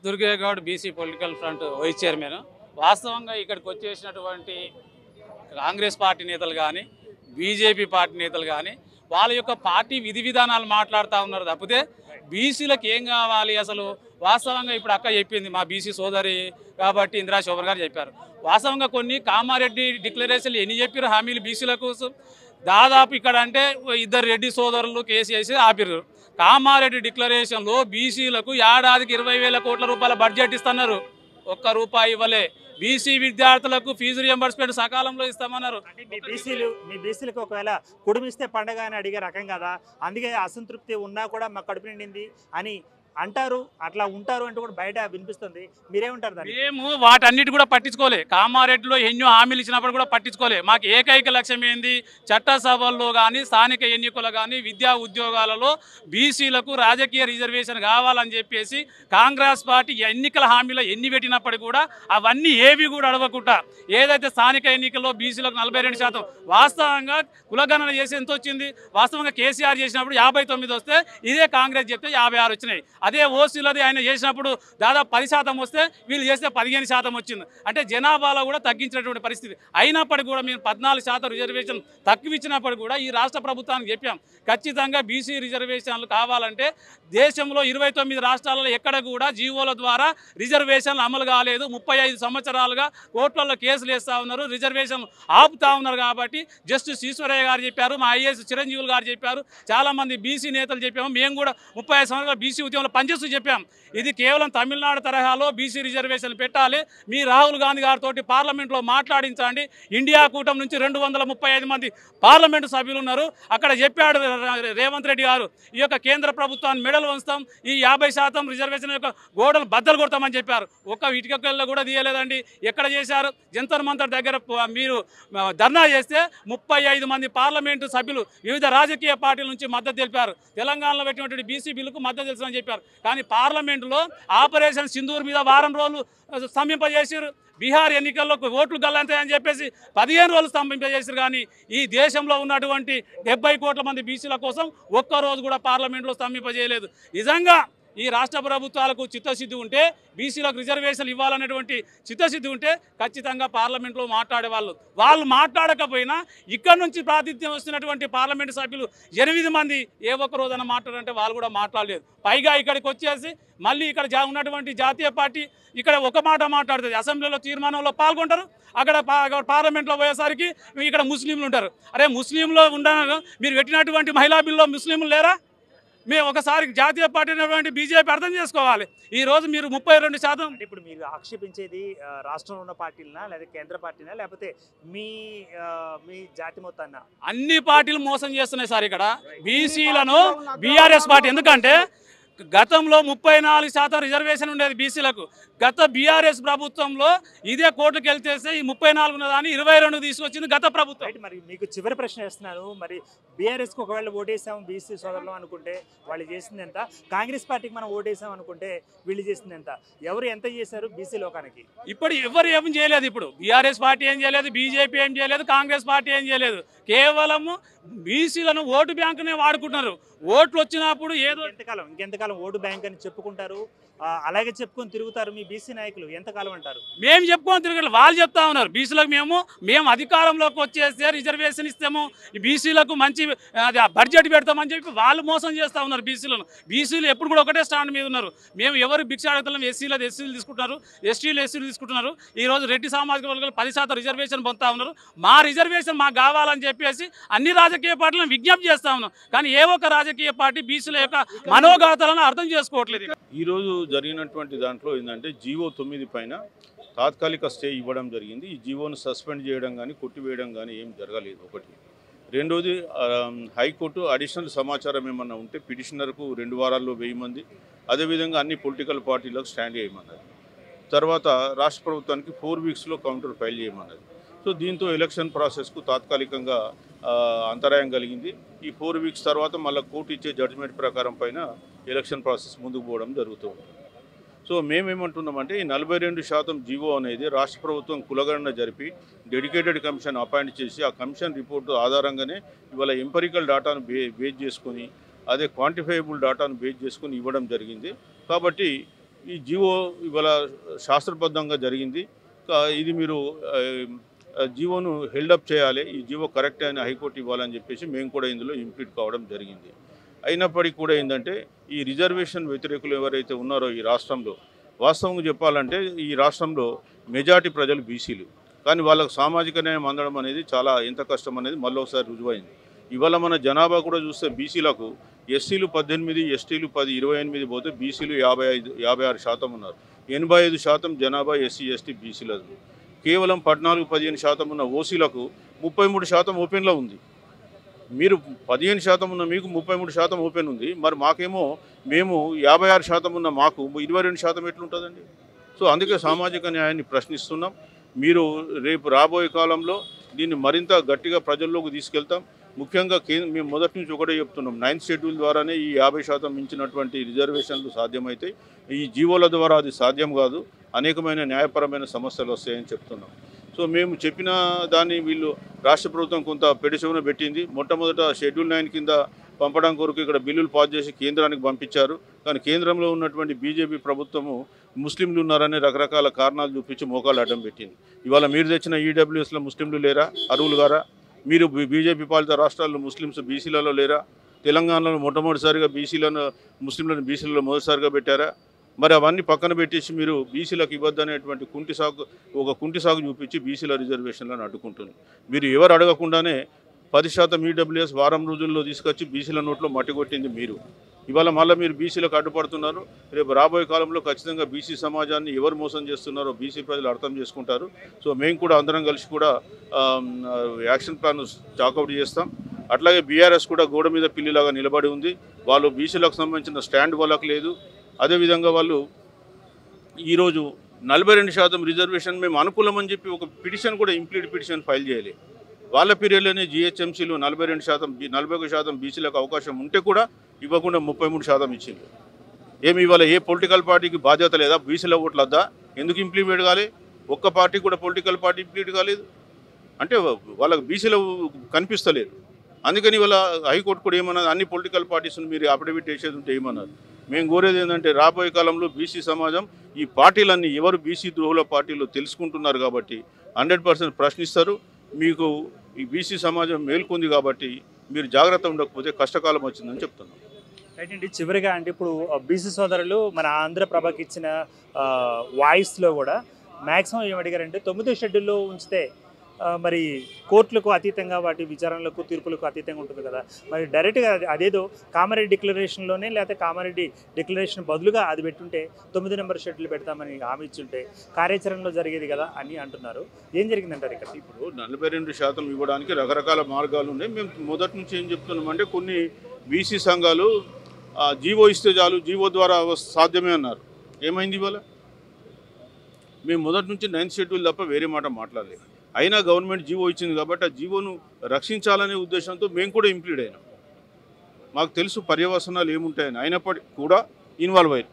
దుర్గేగౌడ్ BC political front vice chairman. వాస్తవంగా ఇక్కడికి వచ్చేసినటువంటి కాంగ్రెస్ పార్టీ నేతలు కానీ బీజేపీ పార్టీ నేతలు కానీ వాళ్ళ యొక్క పార్టీ విధి విధానాలు మాట్లాడుతూ ఉన్నారు తప్పితే బీసీలకు ఏం కావాలి అసలు. వాస్తవంగా ఇప్పుడు అక్క చెప్పింది, మా బీసీ సోదరి కాబట్టి ఇందిరా శోభన్ గారు చెప్పారు. వాస్తవంగా కొన్ని కామారెడ్డి డిక్లరేషన్లు ఎన్ని చెప్పారు హామీలు బీసీల కోసం. దాదాపు ఇక్కడ అంటే ఇద్దరు రెడ్డి సోదరులు కేసు వేసి ఆపిర్రు. కామారెడ్డి డిక్లరేషన్లో బీసీలకు ఏడాదికి 20,000 కోట్ల రూపాయల బడ్జెట్ ఇస్తున్నారు, ఒక్క రూపాయి ఇవ్వలే. బీసీ విద్యార్థులకు ఫీజు రియంబర్స్మెంట్ సకాలంలో ఇస్తామన్నారు. మీ బీసీలకు ఒకవేళ కుడుమిస్తే పండగ అని అడిగే రకం కదా, అందుకే అసంతృప్తి ఉన్నా కూడా మాకు కడుపు నిండింది అని అంటారు. అట్లా ఉంటారు అంటూ కూడా బయట వినిపిస్తుంది. మీరేమంటారు? మేము వాటన్నిటి కూడా పట్టించుకోలే. కామారెడ్డిలో ఎన్నో హామీలు ఇచ్చినప్పుడు కూడా పట్టించుకోలే. మాకు ఏకైక లక్ష్యం ఏంది, చట్టసభల్లో కానీ స్థానిక ఎన్నికలు కానీ విద్యా ఉద్యోగాలలో బీసీలకు రాజకీయ రిజర్వేషన్ కావాలని చెప్పేసి కాంగ్రెస్ పార్టీ ఎన్నికల హామీలో ఎన్ని పెట్టినప్పటికీ కూడా అవన్నీ ఏవి కూడా అడగకుండా ఏదైతే స్థానిక ఎన్నికల్లో బీసీలకు 42%, వాస్తవంగా కులగణన చేసి ఎంత వచ్చింది, వాస్తవంగా కేసీఆర్ చేసినప్పుడు 59 వస్తే ఇదే కాంగ్రెస్ చెప్తే 56 వచ్చినాయి. అదే ఓసీలది ఆయన చేసినప్పుడు దాదాపు 10% వస్తే వీళ్ళు చేస్తే 15% వచ్చింది. అంటే జనాభాలో కూడా తగ్గించినటువంటి పరిస్థితి. అయినప్పటికీ కూడా మేము 14% రిజర్వేషన్ తక్కువ ఇచ్చినప్పటికీ కూడా ఈ రాష్ట్ర ప్రభుత్వానికి చెప్పాం, ఖచ్చితంగా బీసీ రిజర్వేషన్లు కావాలంటే దేశంలో 29 రాష్ట్రాలలో ఎక్కడ కూడా జీవోల ద్వారా రిజర్వేషన్లు అమలు కాలేదు. 35 సంవత్సరాలుగా కోర్టులలో కేసులు వేస్తూ ఉన్నారు, రిజర్వేషన్ ఆపుతా ఉన్నారు. కాబట్టి జస్టిస్ ఈశ్వరయ్య గారు చెప్పారు, మా ఐఏఎస్ చిరంజీవులు గారు చెప్పారు, చాలామంది బీసీ నేతలు చెప్పాము. మేము కూడా 35 సంవత్సరాలు బీసీ ఉద్యమంలో పనిచేస్తూ చెప్పాం, ఇది కేవలం తమిళనాడు తరహాలో బీసీ రిజర్వేషన్ పెట్టాలి. మీ రాహుల్ గాంధీ గారితో పార్లమెంట్లో మాట్లాడించండి. ఇండియా కూటమి నుంచి 235 మంది పార్లమెంటు సభ్యులు ఉన్నారు. అక్కడ చెప్పాడు రేవంత్ రెడ్డి గారు, ఈ యొక్క కేంద్ర ప్రభుత్వాన్ని మెడలు వంచుతాం, ఈ 50% రిజర్వేషన్ యొక్క గోడలు బద్దలు కొడతామని చెప్పారు. ఒక్క ఇటుకల్లో కూడా తీయలేదండి. ఎక్కడ చేశారు? జంతర్ మంతర్ దగ్గర మీరు ధర్నా చేస్తే 35 మంది పార్లమెంటు సభ్యులు వివిధ రాజకీయ పార్టీల నుంచి మద్దతు తెలిపారు. తెలంగాణలో పెట్టినటువంటి బీసీ బిల్లుకు మద్దతు తెలుసని చెప్పారు. కానీ పార్లమెంటులో ఆపరేషన్ సింధూర్ మీద వారం రోజులు స్తంభింపజేసారు. బీహార్ ఎన్నికల్లో ఓట్లు గల్లంతాయని చెప్పేసి 15 రోజులు స్తంభింపజేసారు. కానీ ఈ దేశంలో ఉన్నటువంటి 70 కోట్ల మంది బీసీల కోసం ఒక్కరోజు కూడా పార్లమెంట్లో స్తంభింపజేయలేదు. నిజంగా ఈ రాష్ట్ర ప్రభుత్వాలకు చిత్తశుద్ధి ఉంటే, బీసీలకు రిజర్వేషన్లు ఇవ్వాలనేటువంటి చిత్తశుద్ధి ఉంటే ఖచ్చితంగా పార్లమెంట్లో మాట్లాడేవాళ్ళు. వాళ్ళు మాట్లాడకపోయినా ఇక్కడ నుంచి ప్రాతినిధ్యం వస్తున్నటువంటి పార్లమెంటు సభ్యులు 8 మంది ఏ ఒక్క రోజైనా మాట్లాడారంటే వాళ్ళు కూడా మాట్లాడలేదు. పైగా ఇక్కడికి వచ్చేసి మళ్ళీ ఇక్కడ ఉన్నటువంటి జాతీయ పార్టీ ఇక్కడ ఒక మాట మాట్లాడుతుంది, అసెంబ్లీలో తీర్మానంలో పాల్గొంటారు, అక్కడ పార్లమెంట్లో పోయేసరికి ఇక్కడ ముస్లింలు ఉంటారు. అరే ముస్లింలో ఉండాలి, మీరు పెట్టినటువంటి మహిళా బిల్లులో ముస్లింలు లేరా? మేము ఒకసారి జాతీయ పార్టీ అయినటువంటి బీజేపీ అర్థం చేసుకోవాలి. ఈరోజు మీరు 32%. ఇప్పుడు మీరు ఆక్షేపించేది రాష్ట్రంలో ఉన్న పార్టీలనా లేదా కేంద్ర పార్టీనా లేకపోతే మీ జాతి మొత్తాన్ని? అన్ని పార్టీలు మోసం చేస్తున్నాయి సార్ ఇక్కడ బీసీలను. బీఆర్ఎస్ పార్టీ ఎందుకంటే గతంలో 34% రిజర్వేషన్ ఉండేది బీసీలకు. గత బీఆర్ఎస్ ప్రభుత్వంలో ఇదే కోర్టుకు వెళ్తేస్తే ఈ 34 ఉన్నదాన్ని 22 తీసుకొచ్చింది గత ప్రభుత్వం. మరి మీకు చివరి ప్రశ్న వేస్తున్నాను, మరి బీఆర్ఎస్కి ఒకవేళ ఓటేసాము బీసీ సోదరులు అనుకుంటే వాళ్ళు చేసింది ఎంత, కాంగ్రెస్ పార్టీకి మనం ఓటేసాం అనుకుంటే వీళ్ళు చేసింది ఎంత, ఎవరు ఎంత చేశారు బీసీ లోకానికి? ఇప్పుడు ఎవరు ఏం చేయలేదు. ఇప్పుడు బీఆర్ఎస్ పార్టీ ఏం చేయలేదు, బీజేపీ ఏం చేయలేదు, కాంగ్రెస్ పార్టీ ఏం చేయలేదు. కేవలము బీసీలను ఓటు బ్యాంకునే వాడుకుంటున్నారు. ఓట్లు వచ్చినప్పుడు ఏదో ఇంకెంతకాలం ఓటు బ్యాంక్ అని చెప్పుకుంటారు, అలాగే చెప్పుకొని తిరుగుతారు మీ బీసీ నాయకులు. ఎంతకాలం అంటారు? మేము చెప్పుకొని తిరగలేదు, వాళ్ళు చెప్తా ఉన్నారు. బీసీలకు మేము అధికారంలోకి వచ్చేస్తే రిజర్వేషన్ ఇస్తాము, బీసీలకు మంచి బడ్జెట్ పెడతామని చెప్పి వాళ్ళు మోసం చేస్తూ ఉన్నారు బీసీలను. బీసీలు ఎప్పుడు కూడా ఒకటే స్టాండ్ మీద ఉన్నారు. మేము ఎవరు భిక్ష అడుగుతున్నాం, ఎస్సీలు తీసుకుంటున్నారు, ఎస్టీలు తీసుకుంటున్నారు. ఈరోజు రెడ్డి సామాజిక వర్గాలు 10% రిజర్వేషన్ పొందుతా ఉన్నారు. మా రిజర్వేషన్ మాకు కావాలని చెప్పేసి అన్ని రాజకీయ పార్టీలను విజ్ఞప్తి చేస్తా ఉన్నాం. కానీ ఏ ఒక్క రాజకీయ పార్టీ బీసీల యొక్క మనోగాథలను అర్థం చేసుకోవట్లేదు. ఈరోజు జరిగినటువంటి దాంట్లో ఏంటంటే జీవో 9 పైన తాత్కాలిక స్టే ఇవ్వడం జరిగింది. ఈ జీవోను సస్పెండ్ చేయడం కానీ కొట్టివేయడం కానీ ఏం జరగలేదు. ఒకటి. రెండోది, హైకోర్టు అడిషనల్ సమాచారం ఏమన్నా ఉంటే పిటిషనర్కు 2 వారాల్లో వేయమంది. అదేవిధంగా అన్ని పొలిటికల్ పార్టీలకు స్టాండ్ చేయమన్నది. తర్వాత రాష్ట్ర ప్రభుత్వానికి 4 వీక్స్లో కౌంటర్ ఫైల్ చేయమన్నది. సో దీంతో ఎలక్షన్ ప్రాసెస్కు తాత్కాలికంగా అంతరాయం కలిగింది. ఈ 4 వీక్స్ తర్వాత మళ్ళీ కోర్టు ఇచ్చే జడ్జిమెంట్ ప్రకారం పైన ఎలక్షన్ ప్రాసెస్ ముందుకు పోవడం జరుగుతుంది. సో మేమేమంటున్నామంటే ఈ 42% జీవో అనేది రాష్ట్ర ప్రభుత్వం కులగణన జరిపి డెడికేటెడ్ కమిషన్ అపాయింట్ చేసి ఆ కమిషన్ రిపోర్టు ఆధారంగానే ఇవాళ ఎంపరికల్ డాటాను బేస్ చేసుకొని అదే క్వాంటిఫైయబుల్ డాటాను బేస్ చేసుకొని ఇవ్వడం జరిగింది. కాబట్టి ఈ జీవో ఇవాళ శాస్త్రబద్ధంగా జరిగింది. ఇది మీరు జీవోను హెల్డప్ చేయాలి, ఈ జీవో కరెక్ట్ అని హైకోర్టు ఇవ్వాలని చెప్పేసి మేము కూడా ఇందులో ఇంప్లీట్ కావడం జరిగింది. అయినప్పటికీ కూడా ఏంటంటే ఈ రిజర్వేషన్ వ్యతిరేకులు ఎవరైతే ఉన్నారో ఈ రాష్ట్రంలో, వాస్తవంగా చెప్పాలంటే ఈ రాష్ట్రంలో మెజారిటీ ప్రజలు బీసీలు, కానీ వాళ్ళకు సామాజిక న్యాయం అందడం అనేది చాలా ఎంత కష్టం అనేది మళ్ళీ ఒకసారి రుజువైంది. ఇవాళ మన జనాభా కూడా చూస్తే బీసీలకు ఎస్సీలు 18, ఎస్టీలు 10, 28 పోతే బీసీలు 56% ఉన్నారు. 85% జనాభా ఎస్సీ ఎస్టీ బీసీలది. కేవలం 14-15% ఉన్న ఓసీలకు 33% ఓపెన్లో ఉంది. మీరు 15% ఉన్న మీకు 33% ఓపెన్ ఉంది. మరి మాకేమో మేము 56% ఉన్న మాకు 22% ఎట్లుంటుందండి? సో అందుకే సామాజిక న్యాయాన్ని ప్రశ్నిస్తున్నాం. మీరు రేపు రాబోయే కాలంలో దీన్ని మరింత గట్టిగా ప్రజల్లోకి తీసుకెళ్తాం. ముఖ్యంగా మేము మొదటి నుంచి ఒకటే చెప్తున్నాం, 9th షెడ్యూల్ ద్వారానే ఈ 50% మించినటువంటి రిజర్వేషన్లు సాధ్యమవుతాయి. ఈ జీవోల ద్వారా అది సాధ్యం కాదు, అనేకమైన న్యాయపరమైన సమస్యలు వస్తాయని చెప్తున్నాం. సో మేము చెప్పిన దాన్ని వీళ్ళు రాష్ట్ర ప్రభుత్వం కొంత పెడిచెవున పెట్టింది. మొట్టమొదట షెడ్యూల్ 9 కింద పంపడం కొరకు ఇక్కడ బిల్లులు పాస్ చేసి కేంద్రానికి పంపించారు. కానీ కేంద్రంలో ఉన్నటువంటి బీజేపీ ప్రభుత్వము ముస్లింలు ఉన్నారని రకరకాల కారణాలు చూపించి మోకాలు అడ్డం పెట్టింది. ఇవాళ మీరు తెచ్చిన ఈడబ్ల్యూఎస్లో ముస్లింలు లేరా? అరువులు గారా? మీరు బీజేపీ పాలిత రాష్ట్రాల్లో ముస్లిమ్స్ బీసీలలో లేరా? తెలంగాణలో మొట్టమొదటిసారిగా ముస్లింలను బీసీలలో మొదటిసారిగా పెట్టారా? మరి అవన్నీ పక్కన పెట్టేసి మీరు బీసీలకు ఇవ్వద్దనేటువంటి కుంటి సాగు చూపించి బీసీల రిజర్వేషన్లను అడ్డుకుంటుంది. మీరు ఎవరు అడగకుండానే 10% ఈడబ్ల్యూఎస్ వారం రోజుల్లో తీసుకొచ్చి బీసీల నోట్లో మట్టి కొట్టింది మీరు. ఇవాళ మళ్ళీ మీరు బీసీలకు అడ్డుపడుతున్నారు. రేపు రాబోయే కాలంలో ఖచ్చితంగా బీసీ సమాజాన్ని ఎవరు మోసం చేస్తున్నారో బీసీ ప్రజలు అర్థం చేసుకుంటారు. సో మేము కూడా అందరం కలిసి కూడా యాక్షన్ ప్లాన్ చాకౌట్ చేస్తాం. అట్లాగే బీఆర్ఎస్ కూడా గోడ మీద పిల్లిలాగా నిలబడి ఉంది. వాళ్ళు బీసీలకు సంబంధించిన స్టాండ్ వాళ్ళకు లేదు. అదేవిధంగా వాళ్ళు ఈరోజు 42% రిజర్వేషన్ మేము అనుకూలమని చెప్పి ఒక పిటిషన్ కూడా ఇంప్లీట్ పిటిషన్ ఫైల్ చేయాలి. వాళ్ళ పీరియడ్లోనే జిహెచ్ఎంసీలో 41% బీసీలకు అవకాశం ఉంటే కూడా ఇవ్వకుండా 33% ఇచ్చింది. ఏమి ఇవాళ ఏ పొలిటికల్ పార్టీకి బాధ్యత లేదా? బీసీల ఓట్లు వద్దా? ఎందుకు ఇంప్లిమెంట్ కాలే? ఒక్క పార్టీ కూడా పొలిటికల్ పార్టీ ఇంప్లీట్ కాలేదు అంటే వాళ్ళకి బీసీలు కనిపిస్తలేదు. అందుకని వాళ్ళ హైకోర్టు కూడా ఏమన్నది, అన్ని పొలిటికల్ పార్టీస్ని మీరు అఫిడవిట్ చేసేది ఉంటే ఏమన్నారు. మేము కోరేది ఏంటంటే రాబోయే కాలంలో బీసీ సమాజం ఈ పార్టీలన్నీ ఎవరు బీసీ ద్రోహుల పార్టీలు తెలుసుకుంటున్నారు కాబట్టి 100% ప్రశ్నిస్తారు. మీకు ఈ బీసీ సమాజం మేల్కొంది కాబట్టి మీరు జాగ్రత్త ఉండకపోతే కష్టకాలం వచ్చిందని చెప్తున్నాం. రైట్ అండి. చివరిగా అంటే ఇప్పుడు బీసీ సోదరులు మన ఆంధ్రప్రభకి ఇచ్చిన వాయిస్లో కూడా మ్యాక్సిమం ఏమడిగారంటే 9వ షెడ్యూల్లో ఉంచితే మరి కోర్టులకు అతీతంగా వాటి విచారణలకు తీర్పులకు అతీతంగా ఉంటుంది కదా, మరి డైరెక్ట్గా అదేదో కామారెడ్డి డిక్లరేషన్లోనే లేకపోతే కామారెడ్డి డిక్లరేషన్ బదులుగా అది పెట్టుంటే 9 నెంబర్ షెడ్యూల్ పెడతామని హామీ ఇచ్చుంటే కార్యాచరణలో జరిగేది కదా అని అంటున్నారు. ఏం జరిగిందంటారు ఇక్కడ? ఇప్పుడు 42% ఇవ్వడానికి రకరకాల మార్గాలు ఉన్నాయి. మేము మొదటి నుంచి ఏం చెప్తున్నామంటే కొన్ని బీసీ సంఘాలు జీవో ఇస్తే చాలు, జీవో ద్వారా సాధ్యమే అన్నారు. ఏమైంది ఇవాళ? మేము మొదటి నుంచి 9th షెడ్యూల్ తప్ప వేరే మాట మాట్లాడలేదు. అయినా గవర్నమెంట్ జీవో ఇచ్చింది కాబట్టి ఆ జీవోను రక్షించాలనే ఉద్దేశంతో మేము కూడా ఇంప్లీడ్ అయినాం. మాకు తెలుసు పర్యవసనాలు ఏముంటాయని, అయినప్పటికీ కూడా ఇన్వాల్వ్ అయ్యారు.